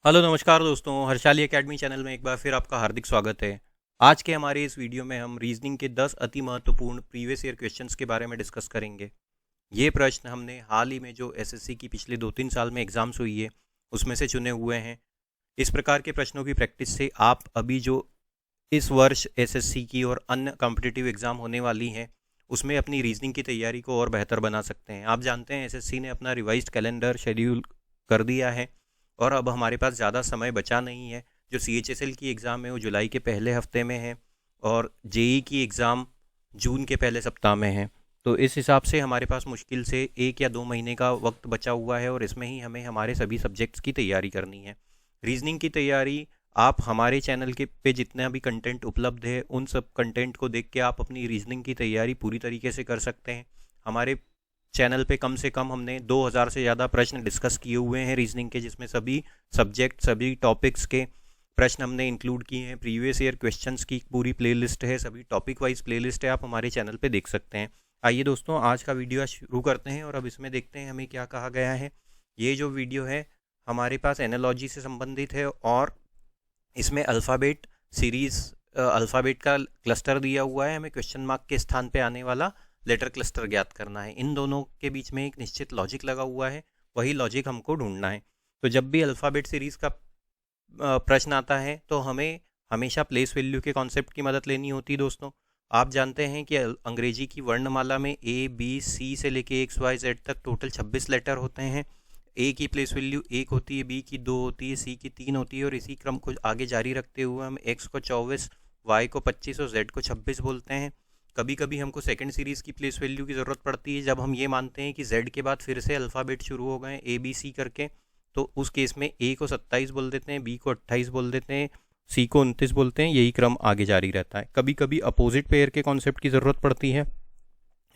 Hello नमस्कार दोस्तों, Harshali academy channel में एक बार फिर आपका हार्दिक स्वागत है। आज के हमारे इस वीडियो में हम रीजनिंग के 10 अति महत्वपूर्ण प्रीवियस ईयर क्वेश्चंस के बारे में डिस्कस करेंगे। ये प्रश्न हमने हाल ही में जो एसएससी की पिछले 2-3 साल में एग्जाम्स हुई है उसमें से चुने हुए हैं। इस प्रकार के प्रश्नों की प्रैक्टिस से आप अभी जो इस वर्ष एसएससी की और अन्य कॉम्पिटिटिव एग्जाम होने वाली हैं उसमें अपनी रीजनिंग की तैयारी को और बेहतर बना सकते हैं। आप जानते हैं एसएससी ने अपना रिवाइज्ड कैलेंडर शेड्यूल कर दिया है और अब हमारे पास ज़्यादा समय बचा नहीं है। जो सीएचएसएल की एग्ज़ाम है वो जुलाई के पहले हफ्ते में है और जेई की एग्ज़ाम जून के पहले सप्ताह में है। तो इस हिसाब से हमारे पास मुश्किल से 1 या 2 महीने का वक्त बचा हुआ है और इसमें ही हमें हमारे सभी सब्जेक्ट्स की तैयारी करनी है। रीजनिंग की तैयारी आप हमारे चैनल के पे जितना भी कंटेंट उपलब्ध है उन सब कंटेंट को देख के आप अपनी रीजनिंग की तैयारी पूरी तरीके से कर सकते हैं। हमारे चैनल पे कम से कम हमने 2000 से ज़्यादा प्रश्न डिस्कस किए हुए हैं रीजनिंग के, जिसमें सभी सब्जेक्ट सभी टॉपिक्स के प्रश्न हमने इंक्लूड किए हैं। प्रीवियस ईयर क्वेश्चंस की पूरी प्लेलिस्ट है, सभी टॉपिक वाइज प्लेलिस्ट है, आप हमारे चैनल पे देख सकते हैं। आइए दोस्तों, आज का वीडियो शुरू करते हैं और अब इसमें देखते हैं हमें क्या कहा गया है। ये जो वीडियो है हमारे पास एनालॉजी से संबंधित है और इसमें अल्फ़ाबेट सीरीज़ अल्फ़ाबेट का क्लस्टर दिया हुआ है। हमें क्वेश्चन मार्क के स्थान पे आने वाला लेटर क्लस्टर ज्ञात करना है। इन दोनों के बीच में एक निश्चित लॉजिक लगा हुआ है, वही लॉजिक हमको ढूंढना है। तो जब भी अल्फ़ाबेट सीरीज़ का प्रश्न आता है तो हमें हमेशा प्लेस वैल्यू के कॉन्सेप्ट की मदद लेनी होती है। दोस्तों, आप जानते हैं कि अंग्रेजी की वर्णमाला में ए बी सी से लेके एक्स वाई जेड तक टोटल 26 लेटर होते हैं। ए की प्लेस वैल्यू 1 होती है, बी की 2 होती है, सी की 3 होती है और इसी क्रम को आगे जारी रखते हुए हम एक्स को 24, वाई को 25 और जेड को 26 बोलते हैं। कभी कभी हमको सेकंड सीरीज़ की प्लेस वैल्यू की ज़रूरत पड़ती है जब हम ये मानते हैं कि जेड के बाद फिर से अल्फ़ाबेट शुरू हो गए ए बी सी करके। तो उस केस में ए को 27 बोल देते हैं, बी को 28 बोल देते हैं, सी को 29 बोलते हैं। यही क्रम आगे जारी रहता है। कभी कभी अपोजिट पेयर के कॉन्सेप्ट की ज़रूरत पड़ती है,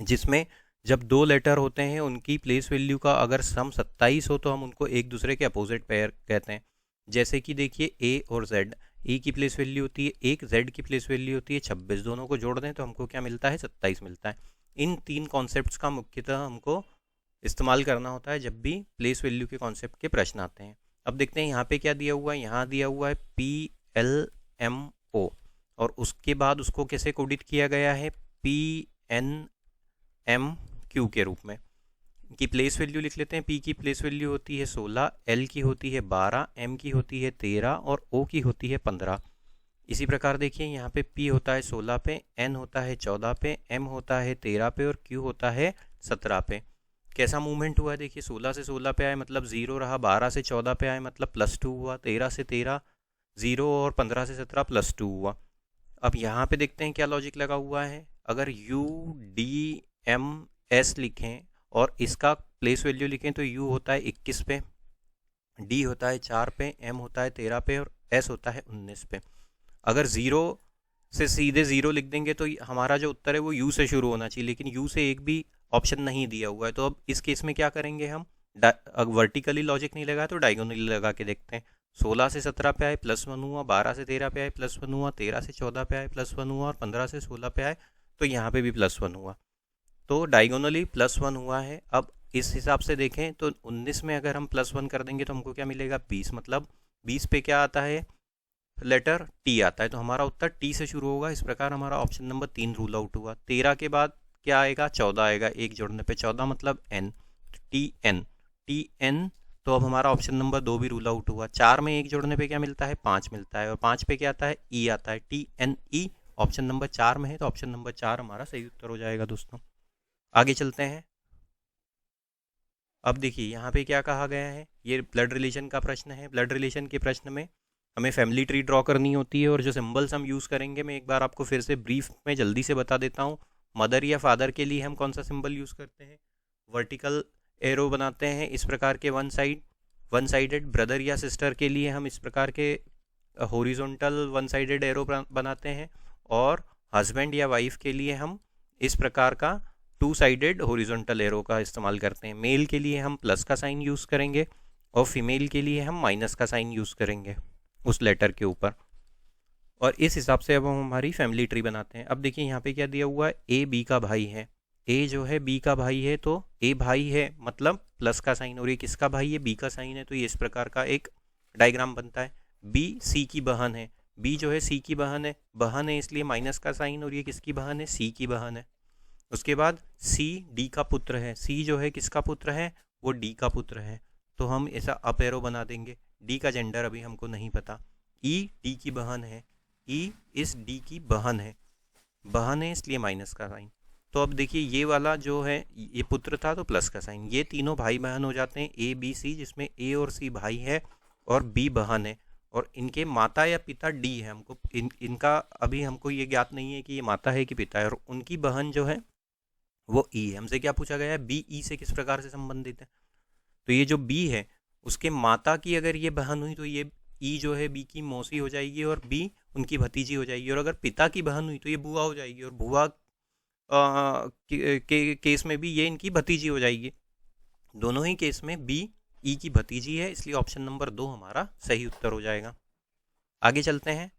जिसमें जब दो लेटर होते हैं उनकी प्लेस वैल्यू का अगर सम 27 हो तो हम उनको एक दूसरे के अपोजिट पेयर कहते हैं। जैसे कि देखिए ए और जेड, ए की प्लेस वैल्यू होती है 1, जेड की प्लेस वैल्यू होती है 26। दोनों को जोड़ दें तो हमको क्या मिलता है, 27 मिलता है। इन तीन कॉन्सेप्ट्स का मुख्यतः हमको इस्तेमाल करना होता है जब भी प्लेस वैल्यू के कॉन्सेप्ट के प्रश्न आते हैं। अब देखते हैं यहाँ पे क्या दिया हुआ है। यहाँ दिया हुआ है PLMO और उसके बाद उसको कैसे कोडित किया गया है, PNMQ के रूप में। की प्लेस वैल्यू लिख लेते हैं। P की प्लेस वैल्यू होती है 16, L की होती है 12, M की होती है 13 और O की होती है 15। इसी प्रकार देखिए यहाँ पे P होता है 16 पे, N होता है 14 पे, M होता है 13 पे और Q होता है 17 पे। कैसा मूवमेंट हुआ देखिए, 16 से 16 पे आए मतलब 0 रहा, 12 से 14 पे आए मतलब +2 हुआ, 13 से 13 0 और 15 से 17 +2 हुआ। अब यहाँ पे देखते हैं क्या लॉजिक लगा हुआ है। अगर UDMS लिखें और इसका प्लेस वैल्यू लिखें तो U होता है 21 पे, D होता है 4 पे, M होता है 13 पे और S होता है 19 पे। अगर 0 से सीधे 0 लिख देंगे तो हमारा जो उत्तर है वो U से शुरू होना चाहिए, लेकिन U से एक भी ऑप्शन नहीं दिया हुआ है। तो अब इस केस में क्या करेंगे हम, वर्टिकली लॉजिक नहीं लगा तो डायगोनली लगा के देखते हैं। 16 से 17 पे आए +1 हुआ, 12 से 13 पे आए +1 हुआ, 13 से 14 पे आए +1 हुआ और 15 से 16 पे आए तो यहाँ पे भी +1 हुआ। तो डायगोनली +1 हुआ है। अब इस हिसाब से देखें तो 19 में अगर हम +1 कर देंगे तो हमको क्या मिलेगा, 20। मतलब 20 पे क्या आता है, लेटर टी आता है। तो हमारा उत्तर टी से शुरू होगा। इस प्रकार हमारा ऑप्शन नंबर 3 रूल आउट हुआ। 13 के बाद क्या आएगा, 14 आएगा, एक जोड़ने पे 14 मतलब एन, टी एन। तो अब हमारा ऑप्शन नंबर 2 भी रूल आउट हुआ। 4 में एक जोड़ने पे क्या मिलता है, 5 मिलता है और 5 पे क्या आता है, ई आता है, TNE ऑप्शन नंबर 4 में है। तो ऑप्शन नंबर 4 हमारा सही उत्तर हो जाएगा। दोस्तों आगे चलते हैं। अब देखिए यहाँ पे क्या कहा गया है, ये ब्लड रिलेशन का प्रश्न है। ब्लड रिलेशन के प्रश्न में हमें फैमिली ट्री ड्रॉ करनी होती है और जो सिंबल्स हम यूज़ करेंगे मैं एक बार आपको फिर से ब्रीफ में जल्दी से बता देता हूँ। मदर या फादर के लिए हम कौन सा सिंबल यूज़ करते हैं, वर्टिकल एरो बनाते हैं इस प्रकार के वन साइडेड। ब्रदर या सिस्टर के लिए हम इस प्रकार के हॉरिजॉन्टल वन साइडेड एरो बनाते हैं और हस्बैंड या वाइफ के लिए हम इस प्रकार का 2 साइडेड हॉरिजॉन्टल एरो का इस्तेमाल करते हैं। मेल के लिए हम प्लस का साइन यूज़ करेंगे और फीमेल के लिए हम माइनस का साइन यूज़ करेंगे उस लेटर के ऊपर। और इस हिसाब से अब हम हमारी फैमिली ट्री बनाते हैं। अब देखिए यहाँ पे क्या दिया हुआ है, ए बी का भाई है। ए जो है बी का भाई है तो ए भाई है मतलब प्लस का साइन, और ये किसका भाई है, बी का साइन है। तो ये इस प्रकार का एक डायग्राम बनता है। बी सी की बहन है, बी जो है सी की बहन है इसलिए माइनस का साइन, और ये किसकी बहन है, सी की बहन है। उसके बाद सी डी का पुत्र है, सी जो है किसका पुत्र है, वो डी का पुत्र है, तो हम ऐसा अप एरो बना देंगे। डी का जेंडर अभी हमको नहीं पता। ई डी की बहन है, ई इस डी की बहन है इसलिए माइनस का साइन। तो अब देखिए ये वाला जो है ये पुत्र था तो प्लस का साइन, ये तीनों भाई बहन हो जाते हैं ए बी सी, जिसमें ए और सी भाई है और बी बहन है, और इनके माता या पिता डी है। हमको इनका अभी हमको ये ज्ञात नहीं है कि ये माता है कि पिता है, और उनकी बहन जो है वो ई है। हमसे क्या पूछा गया है, बी ई से किस प्रकार से संबंधित है। तो ये जो बी है उसके माता की अगर ये बहन हुई तो ये ई जो है बी की मौसी हो जाएगी और बी उनकी भतीजी हो जाएगी, और अगर पिता की बहन हुई तो ये बुआ हो जाएगी, और बुआ केस में भी ये इनकी भतीजी हो जाएगी। दोनों ही केस में बी ई की भतीजी है, इसलिए ऑप्शन नंबर 2 हमारा सही उत्तर हो जाएगा। आगे चलते हैं।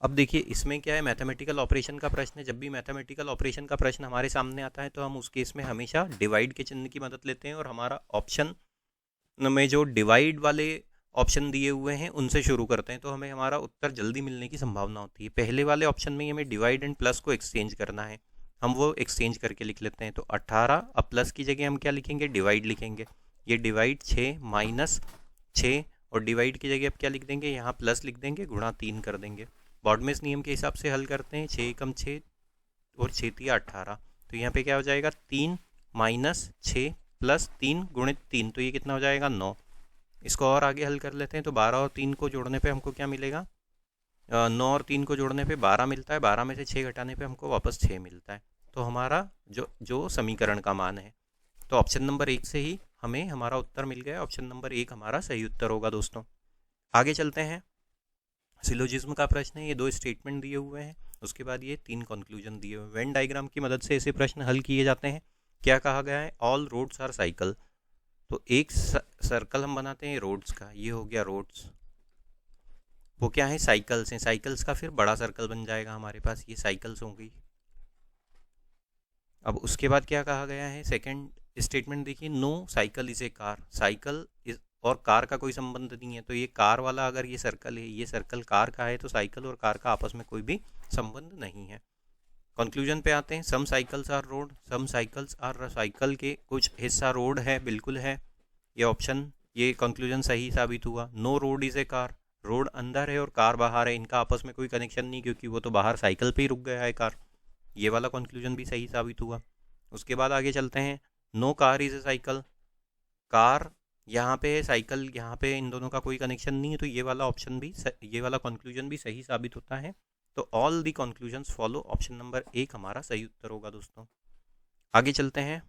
अब देखिए इसमें क्या है, मैथमेटिकल ऑपरेशन का प्रश्न है। जब भी मैथमेटिकल ऑपरेशन का प्रश्न हमारे सामने आता है तो हम उस केस में हमेशा डिवाइड के चिन्ह की मदद लेते हैं, और हमारा ऑप्शन में जो डिवाइड वाले ऑप्शन दिए हुए हैं उनसे शुरू करते हैं, तो हमें हमारा उत्तर जल्दी मिलने की संभावना होती है। पहले वाले ऑप्शन में हमें डिवाइड एंड प्लस को एक्सचेंज करना है, हम वो एक्सचेंज करके लिख लेते हैं। तो 18, अब प्लस की जगह हम क्या लिखेंगे, डिवाइड लिखेंगे। ये डिवाइड 6 माइनस 6, और डिवाइड की जगह अब क्या लिख देंगे, यहाँ प्लस लिख देंगे, गुणा 3 कर देंगे। बॉडमेस नियम के हिसाब से हल करते हैं, 6 कम 6 और 6 तिया 18, तो यहाँ पे क्या हो जाएगा 3 माइनस 6 प्लस 3 गुणित 3, तो ये कितना हो जाएगा 9। इसको और आगे हल कर लेते हैं, तो 12 और 3 को जोड़ने पे हमको क्या मिलेगा, 9 और 3 को जोड़ने पे 12 मिलता है, 12 में से 6 घटाने पे हमको वापस 6 मिलता है। तो हमारा जो समीकरण का मान है, तो ऑप्शन नंबर 1 से ही हमें हमारा उत्तर मिल गया। ऑप्शन नंबर 1 हमारा सही उत्तर होगा दोस्तों। आगे चलते हैं। सिलोजिज्म का प्रश्न है, ये 2 स्टेटमेंट दिए हुए हैं, उसके बाद ये 3 कंक्लूजन दिए हुए हैं। वेन डायग्राम की मदद से ऐसे प्रश्न हल किए जाते हैं। क्या कहा गया है, ऑल रोड्स आर साइकिल, तो एक सर्कल हम बनाते हैं रोड्स का, ये हो गया रोड्स, वो क्या है साइकिल्स हैं, साइकिल्स का फिर बड़ा सर्कल बन जाएगा हमारे पास, ये साइकिल्स होंगी। अब उसके बाद क्या कहा गया है, सेकंड स्टेटमेंट देखिए, no cycle is a car, cycle is और कार का कोई संबंध नहीं है, तो ये कार वाला अगर ये सर्कल है, ये सर्कल कार का है, तो साइकिल और कार का आपस में कोई भी संबंध नहीं है। कंक्लूजन पे आते हैं, some cycles are road, some cycles are, cycle के कुछ हिस्सा रोड है, बिल्कुल है, ये ऑप्शन, ये कंक्लूजन सही साबित हुआ। No road is a car, road अंदर है और कार बाहर है, इनका आपस में कोई कनेक्शन नहीं, क्योंकि वो तो बाहर साइकिल पे ही रुक गया है कार, ये वाला कंक्लूजन भी सही साबित हुआ। उसके बाद आगे चलते हैं, no car is a cycle, car यहाँ पे है, साइकिल यहाँ पे, इन दोनों का कोई कनेक्शन नहीं है, तो ये वाला ऑप्शन भी, ये वाला कंक्लूजन भी सही साबित होता है। तो all the conclusions follow, option number 1 हमारा सही उत्तर होगा दोस्तों। आगे चलते हैं।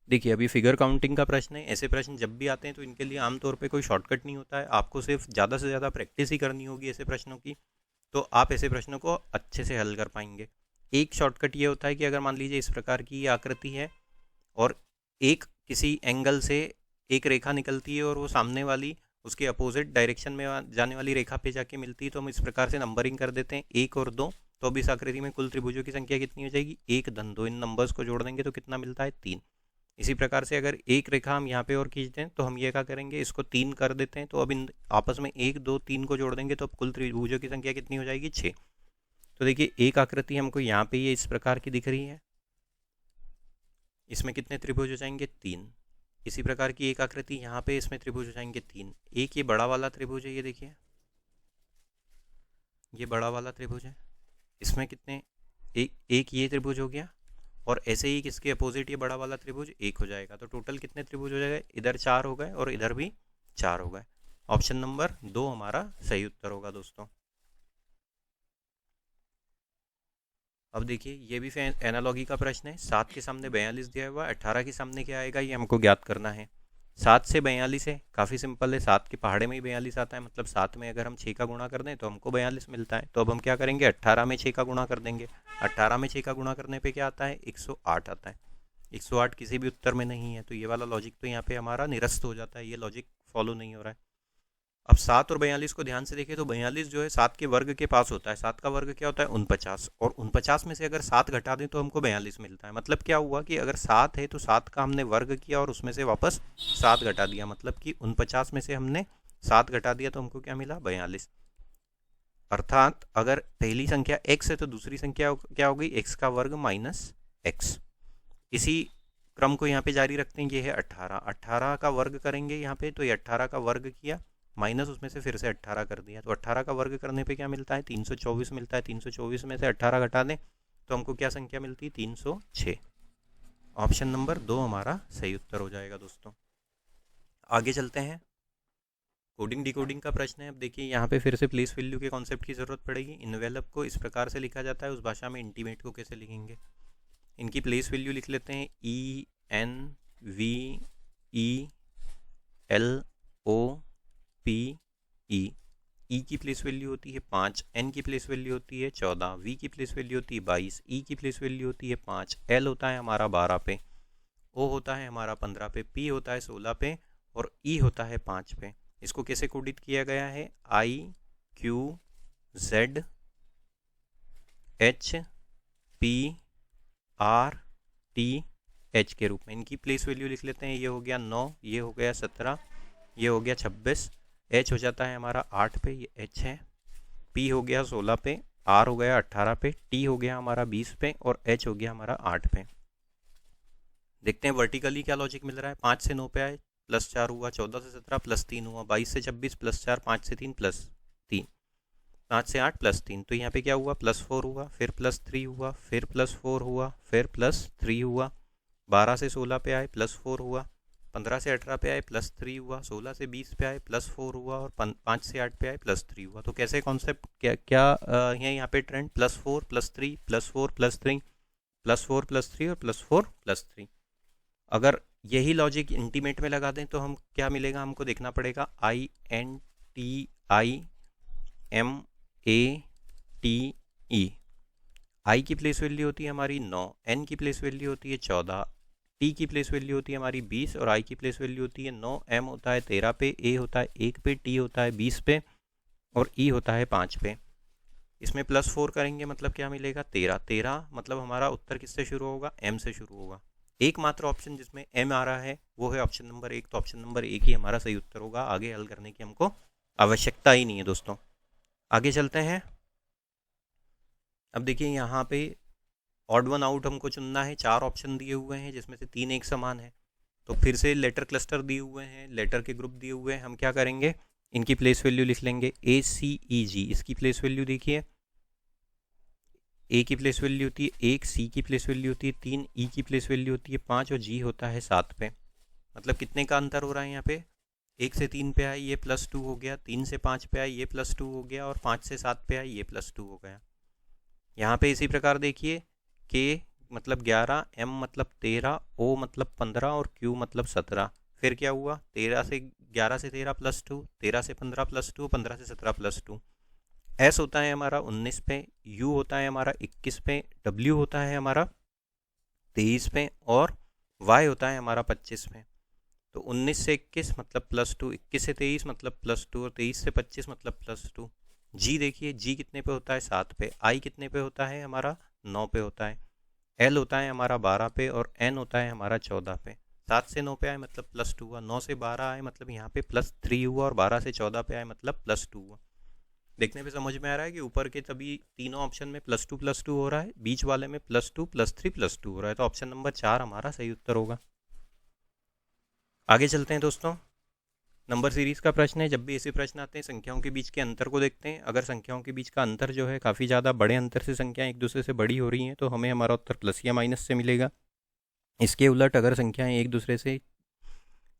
देखिए अभी फिगर काउंटिंग का प्रश्न है। ऐसे प्रश्न जब भी आते हैं तो इनके लिए आमतौर पे कोई शॉर्टकट नहीं होता है, आपको सिर्फ ज़्यादा से ज़्यादा प्रैक्टिस ही करनी होगी ऐसे प्रश्नों की, तो आप ऐसे प्रश्नों को अच्छे से हल कर पाएंगे। एक शॉर्टकट ये होता है कि अगर मान लीजिए इस प्रकार की ये आकृति है और एक किसी एंगल से एक रेखा निकलती है और वो सामने वाली उसके अपोजिट डायरेक्शन में जाने वाली रेखा पे जाके मिलती है, तो हम इस प्रकार से नंबरिंग कर देते हैं 1 और 2। तो अब इस आकृति में कुल त्रिभुजों की संख्या कितनी हो जाएगी, 1 धन 2, इन नंबर्स को जोड़ देंगे तो कितना मिलता है 3। इसी प्रकार से अगर एक रेखा हम यहाँ पे और खींचते हैं तो हम ये क्या करेंगे, इसको 3 कर देते हैं, तो अब इन आपस में 1 2 3 को जोड़ देंगे तो अब कुल त्रिभुजों की संख्या कितनी हो जाएगी 6। तो देखिए एक आकृति हमको यहाँ पे ये इस प्रकार की दिख रही है, इसमें कितने त्रिभुज हो जाएंगे 3। इसी प्रकार की एक आकृति यहाँ पे, इसमें त्रिभुज हो जाएंगे 3। एक ये बड़ा वाला त्रिभुज है, ये देखिए ये बड़ा वाला त्रिभुज है, इसमें कितने, एक ये त्रिभुज हो गया, और ऐसे ही किसके अपोजिट ये बड़ा वाला त्रिभुज 1 हो जाएगा, तो टोटल कितने त्रिभुज हो जाएगा, इधर 4 हो गए और इधर भी 4 हो गए। ऑप्शन नंबर 2 हमारा सही उत्तर होगा दोस्तों। अब देखिए ये भी एनालॉगी का प्रश्न है। 7 के सामने 42 दिया हुआ, 18 के सामने क्या आएगा ये हमको ज्ञात करना है। 7 से 42 है, काफ़ी सिंपल है, 7 के पहाड़े में ही 42 आता है, मतलब 7 में अगर हम 6 का गुणा कर दें तो हमको 42 मिलता है। तो अब हम क्या करेंगे, 18 में 6 का गुणा कर देंगे। 18 में 6 का गुणा करने पे क्या आता है, 108 आता है। 108 किसी भी उत्तर में नहीं है, तो ये वाला लॉजिक तो यहाँ पे हमारा निरस्त हो जाता है, ये लॉजिक फॉलो नहीं हो रहा है। अब 7 और 42 को ध्यान से देखें तो 42 जो है 7 के वर्ग के पास होता है। 7 का वर्ग क्या होता है? 49। और 49 में से अगर 7 घटा दें तो हमको 42 मिलता है। मतलब क्या हुआ कि अगर 7 है तो 7 का हमने वर्ग किया और उसमें से वापस 7 घटा दिया, मतलब कि 49 में से हमने 7 घटा दिया तो हमको क्या मिला? 42। अर्थात अगर पहली संख्या x है तो दूसरी संख्या क्या हो गई? x का वर्ग माइनस x। इसी क्रम को यहाँ पे जारी रखते हैं। ये है 18। 18 का वर्ग करेंगे यहाँ पे, तो ये 18 का वर्ग किया माइनस उसमें से फिर से 18 कर दिया, तो 18 का वर्ग करने पे क्या मिलता है? 324 मिलता है। 324 में से 18 घटा दें तो हमको क्या संख्या मिलती है? 306। ऑप्शन नंबर 2 हमारा सही उत्तर हो जाएगा दोस्तों। आगे चलते हैं। कोडिंग डिकोडिंग का प्रश्न है। अब देखिए यहाँ पे फिर से प्लेस वैल्यू के कॉन्सेप्ट की ज़रूरत पड़ेगी। इन्वेलप को इस प्रकार से लिखा जाता है, उस भाषा में इंटीमेट को कैसे लिखेंगे? इनकी प्लेस वैल्यू लिख लेते हैं ENVELOPE। ई की प्लेस वैल्यू होती है 5, एन की प्लेस वैल्यू होती है 14, वी की प्लेस वैल्यू होती है 22, ई की प्लेस वैल्यू होती है 5, एल होता है हमारा 12 पे, ओ होता है हमारा 15 पे, पी होता है 16 पे और ई होता है 5 पे। इसको कैसे कोडित किया गया है? IQZHPRTH के रूप में। इनकी प्लेस वैल्यू लिख लेते हैं। ये हो गया 9, ये हो गया 17, ये हो गया 26, एच हो जाता है हमारा 8 पे, ये एच है, पी हो गया 16 पे, आर हो गया 18 पे, टी हो गया हमारा 20 पे और एच हो गया हमारा 8 पे। देखते हैं वर्टिकली क्या लॉजिक मिल रहा है। 5 से 9 पे आए, प्लस 4 हुआ, 14 से 17 प्लस 3 हुआ, 22 से 26 प्लस 4, 5 से 3 प्लस 3, 5 से 8 प्लस 3, तो यहाँ पे क्या हुआ? प्लस 4 हुआ, फिर प्लस 3 हुआ, फिर प्लस 4 हुआ, फिर प्लस 3 हुआ, 12 से 16 पे आए प्लस 4 हुआ, 15 से 18 पे आए प्लस 3 हुआ, 16 से 20 पे आए प्लस 4 हुआ और 5 से 8 पे आए प्लस 3 हुआ। तो कैसे कॉन्सेप्ट क्या क्या है यहाँ पे? Trend plus 4 plus 3 plus 4 plus 3 plus 4 plus 3 और प्लस 4 प्लस 3। अगर यही लॉजिक इंटीमेट में लगा दें तो हम क्या मिलेगा? हमको देखना पड़ेगा INTIMATE। आई की प्लेस वैल्यू होती है हमारी 9, एन की प्लेस वैल्यू होती है 14, टी की प्लेस वैल्यू होती है हमारी 20 और आई की प्लेस वैल्यू होती है 9। एम होता है 13 पे, ए होता है 1 पे, टी होता है 20 पे और ई होता है 5 पे। इसमें प्लस 4 करेंगे मतलब क्या मिलेगा? 13। 13 मतलब हमारा उत्तर किससे शुरू होगा? एम से शुरू होगा। एकमात्र ऑप्शन जिसमें एम आ रहा है वो है ऑप्शन नंबर 1, तो ऑप्शन नंबर 1 ही हमारा सही उत्तर होगा। आगे हल करने की हमको आवश्यकता ही नहीं है दोस्तों। आगे चलते हैं। अब देखिए यहाँ पे ऑड वन आउट हमको चुनना है। 4 ऑप्शन दिए हुए हैं जिसमें से 3 एक समान है। तो फिर से लेटर क्लस्टर दिए हुए हैं, लेटर के ग्रुप दिए हुए हैं। हम क्या करेंगे? इनकी प्लेस वैल्यू लिख लेंगे ACEG। इसकी प्लेस वैल्यू देखिए, ए की प्लेस वैल्यू होती है 1, सी की प्लेस वैल्यू होती है 3, ई की प्लेस वैल्यू होती है 5 और जी होता है 7 पे। मतलब कितने का अंतर हो रहा है यहाँ पे? 1 से 3 पे आए ये प्लस 2 हो गया, 3 से 5 पे आए ये प्लस 2 हो गया और 5 से 7 पे आए ये प्लस 2 हो गया। यहाँ पे इसी प्रकार देखिए, के मतलब 11, एम मतलब 13, ओ मतलब 15 और क्यू मतलब 17। फिर क्या हुआ? 11 से 13 प्लस 2, 13 से 15 प्लस 2, 15 से 17 प्लस 2। एस होता है हमारा 19 पे, यू होता है हमारा 21 पे, डब्ल्यू होता है हमारा 23 पे और वाई होता है हमारा 25 पे। तो 19 से 21 मतलब प्लस 2, 21 से 23 मतलब प्लस 2 और 23 से 25 मतलब प्लस 2। जी देखिए, जी कितने पे होता है? 7 पे। आई कितने पे होता है? हमारा 9 पे होता है। एल होता है हमारा 12 पे और एन होता है हमारा 14 पे। 7 से 9 पे आए मतलब प्लस 2 हुआ, 9 से 12 आए मतलब यहाँ पे प्लस 3 हुआ और 12 से 14 पे आए मतलब प्लस 2 हुआ। देखने पे समझ में आ रहा है कि ऊपर के तभी तीनों ऑप्शन में प्लस 2 हो रहा है, बीच वाले में प्लस 2 प्लस 3 प्लस 2 हो रहा है। तो ऑप्शन नंबर 4 हमारा सही उत्तर होगा। आगे चलते हैं दोस्तों। नंबर सीरीज का प्रश्न है। जब भी ऐसे प्रश्न आते हैं संख्याओं के बीच के अंतर को देखते हैं। अगर संख्याओं के बीच का अंतर जो है काफ़ी ज़्यादा बड़े अंतर से संख्याएं एक दूसरे से बड़ी हो रही हैं तो हमें हमारा उत्तर प्लस या माइनस से मिलेगा। इसके उलट अगर संख्याएं एक दूसरे से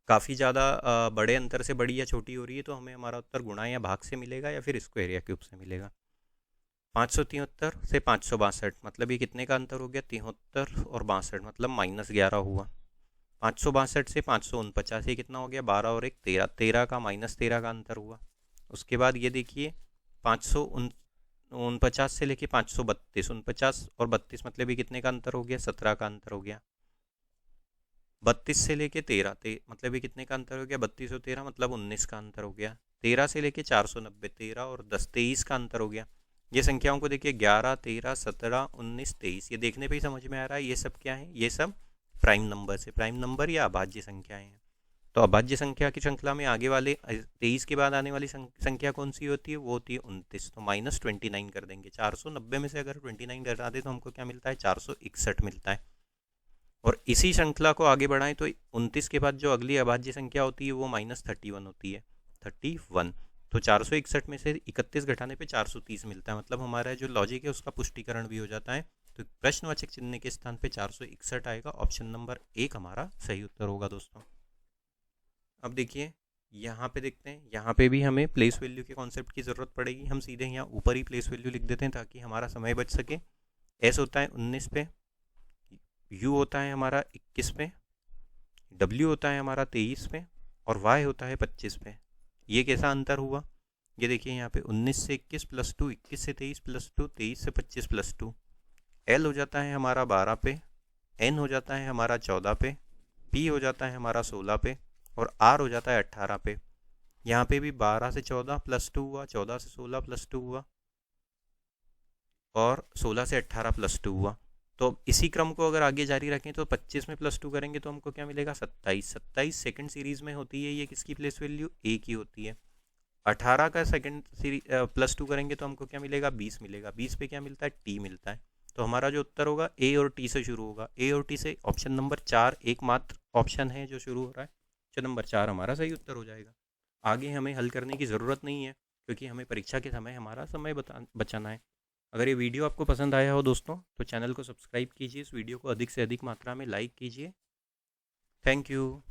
काफ़ी ज़्यादा बड़े अंतर से बड़ी या छोटी हो रही है तो हमें हमारा उत्तर गुणा या भाग से मिलेगा या फिर स्क्वायर या क्यूब से मिलेगा। 573 से 562 मतलब ये कितने का अंतर हो गया? 73 और 62 मतलब -11 हुआ। 562 से 549 ये कितना हो गया? 12 और 1 13, 13 का -13 का अंतर हुआ। उसके बाद ये देखिए 549 से लेके 532, 49 और 32 मतलब ये कितने का अंतर हो गया? 17 का अंतर हो गया। 32 से लेके 13 मतलब ये कितने का अंतर हो गया, 32 और 13 मतलब 19 का अंतर हो गया। 13 से लेके 490, 13 और 10 23 का अंतर हो गया। ये संख्याओं को देखिए 11, 13, 17, 19, 23, ये देखने पे ही समझ में आ रहा है ये सब क्या है, ये सब प्राइम नंबर से, प्राइम नंबर या अभाज्य संख्याएं हैं। तो अभाज्य संख्या की श्रृंखला में आगे वाले 23 के बाद आने वाली संख्या कौन सी होती है, वो होती है 29। तो -29 कर देंगे। 490 में से अगर 29 घटा दे तो हमको क्या मिलता है, 461 मिलता है। और इसी श्रृंखला को आगे बढ़ाएं तो 29 के बाद जो अगली अभाज्य संख्या होती है वो -31 होती है, 31। तो 461 में से 31 घटाने पे 430 मिलता है। मतलब हमारा जो लॉजिक है उसका पुष्टिकरण भी हो जाता है। तो प्रश्नवाचक चिन्ह के स्थान पे 461 आएगा। ऑप्शन नंबर 1 हमारा सही उत्तर होगा दोस्तों। अब देखिए यहाँ पे देखते हैं, यहाँ पे भी हमें प्लेस वैल्यू के कॉन्सेप्ट की ज़रूरत पड़ेगी। हम सीधे यहाँ ऊपर ही प्लेस वैल्यू लिख देते हैं ताकि हमारा समय बच सके। एस होता है 19 पे, यू होता है हमारा 21 पे, डब्ल्यू होता है हमारा 23 पे, और वाई होता है 25 पे। ये कैसा अंतर हुआ, ये देखिए यहाँ पे 19 से 21 प्लस 2, 21 से 23 प्लस 2, 23 से 25 प्लस 2। एल हो जाता है हमारा 12 पे, एन हो जाता है हमारा 14 पे, पी हो जाता है हमारा 16 पे, और आर हो जाता है 18 पे। यहाँ पे भी 12 से 14 प्लस 2 हुआ, 14 से 16 प्लस 2 हुआ, और 16 से 18 प्लस 2 हुआ। तो इसी क्रम को अगर आगे जारी रखें तो 25 में प्लस 2 करेंगे तो हमको क्या मिलेगा, 27। 27 सेकंड सीरीज में होती है, ये किसकी प्लेस वैल्यू, ए की होती है। 18 का सेकंड सीरीज प्लस 2 करेंगे तो हमको क्या मिलेगा, 20 मिलेगा। 20 पे क्या मिलता है, टी मिलता है। तो हमारा जो उत्तर होगा ए और टी से शुरू होगा। ए और टी से ऑप्शन नंबर 4 एकमात्र ऑप्शन है जो शुरू हो रहा है। ऑप्शन नंबर 4 हमारा सही उत्तर हो जाएगा। आगे हमें हल करने की ज़रूरत नहीं है क्योंकि हमें परीक्षा के समय हमारा समय बचाना है। अगर ये वीडियो आपको पसंद आया हो दोस्तों तो चैनल को सब्सक्राइब कीजिए, इस वीडियो को अधिक से अधिक मात्रा में लाइक कीजिए। Thank you.